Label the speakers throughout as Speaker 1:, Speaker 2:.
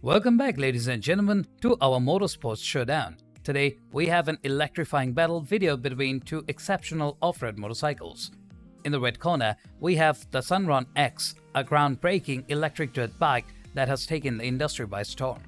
Speaker 1: Welcome back, ladies and gentlemen, to our Motorsports Showdown. Today, we have an electrifying battle video between two exceptional off-road motorcycles. In the red corner, we have the Sur Ron X, a groundbreaking electric dirt bike that has taken the industry by storm.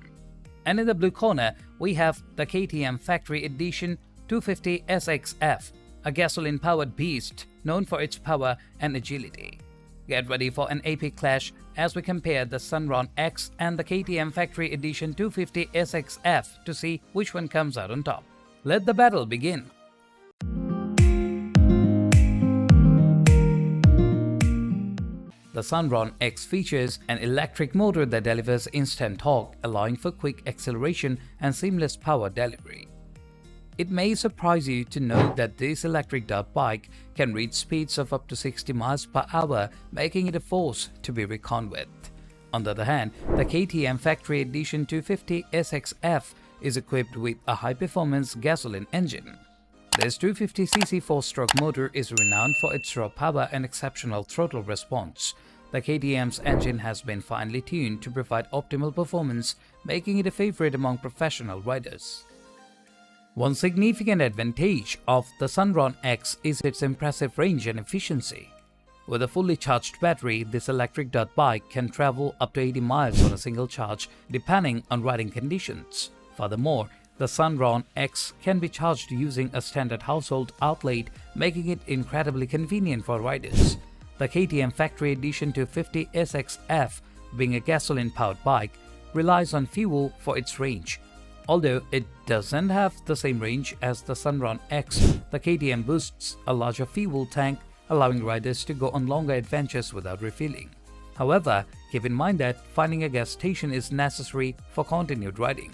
Speaker 1: And in the blue corner, we have the KTM Factory Edition 250 SXF, a gasoline-powered beast known for its power and agility. Get ready for an epic clash as we compare the Sur Ron X and the KTM Factory Edition 250 SXF to see which one comes out on top. Let the battle begin. The Sur Ron X features an electric motor that delivers instant torque, allowing for quick acceleration and seamless power delivery. It may surprise you to know that this electric dirt bike can reach speeds of up to 60 miles per hour, making it a force to be reckoned with. On the other hand, the KTM Factory Edition 250 SXF is equipped with a high-performance gasoline engine. This 250cc 4-stroke motor is renowned for its raw power and exceptional throttle response. The KTM's engine has been finely tuned to provide optimal performance, making it a favorite among professional riders. One significant advantage of the Sur Ron X is its impressive range and efficiency. With a fully charged battery, this electric dirt bike can travel up to 80 miles on a single charge, depending on riding conditions. Furthermore, the Sur Ron X can be charged using a standard household outlet, making it incredibly convenient for riders. The KTM Factory Edition 250 SXF, being a gasoline-powered bike, relies on fuel for its range. Although it doesn't have the same range as the Sur Ron X, the KTM boasts a larger fuel tank, allowing riders to go on longer adventures without refilling. However, keep in mind that finding a gas station is necessary for continued riding.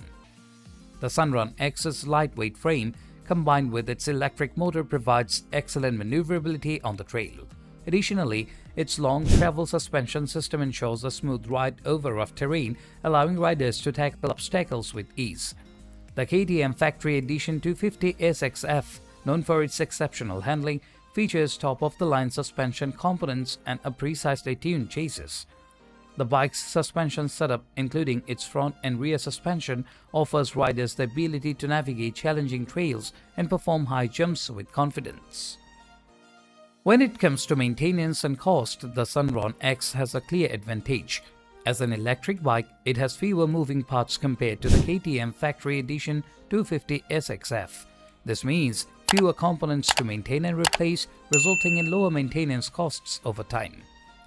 Speaker 1: The Sur Ron X's lightweight frame, combined with its electric motor, provides excellent maneuverability on the trail. Additionally, its long travel suspension system ensures a smooth ride over rough terrain, allowing riders to tackle obstacles with ease. The KTM Factory Edition 250 SXF, known for its exceptional handling, features top-of-the-line suspension components and a precisely tuned chassis. The bike's suspension setup, including its front and rear suspension, offers riders the ability to navigate challenging trails and perform high jumps with confidence. When it comes to maintenance and cost, the Sur Ron X has a clear advantage. As an electric bike, it has fewer moving parts compared to the KTM Factory Edition 250 SXF. This means fewer components to maintain and replace, resulting in lower maintenance costs over time.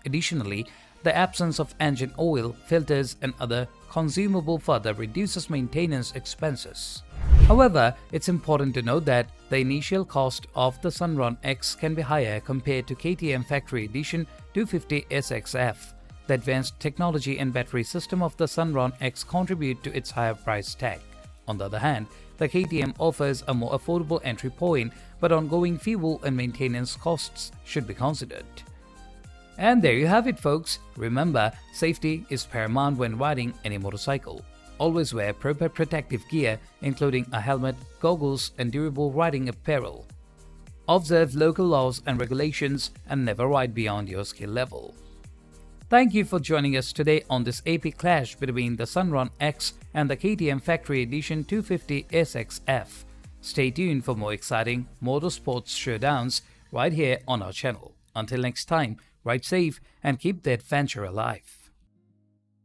Speaker 1: Additionally, the absence of engine oil, filters, and other consumable further reduces maintenance expenses. However, it's important to note that the initial cost of the Sur Ron X can be higher compared to KTM Factory Edition 250 SXF. The advanced technology and battery system of the Sur Ron X contribute to its higher price tag. On the other hand, the KTM offers a more affordable entry point, but ongoing fuel and maintenance costs should be considered. And there you have it, folks. Remember, safety is paramount when riding any motorcycle. Always wear proper protective gear, including a helmet, goggles, and durable riding apparel. Observe local laws and regulations and never ride beyond your skill level. Thank you for joining us today on this epic clash between the Sur Ron X and the KTM Factory Edition 250 SXF. Stay tuned for more exciting motorsports showdowns right here on our channel. Until next time, ride safe and keep the adventure alive.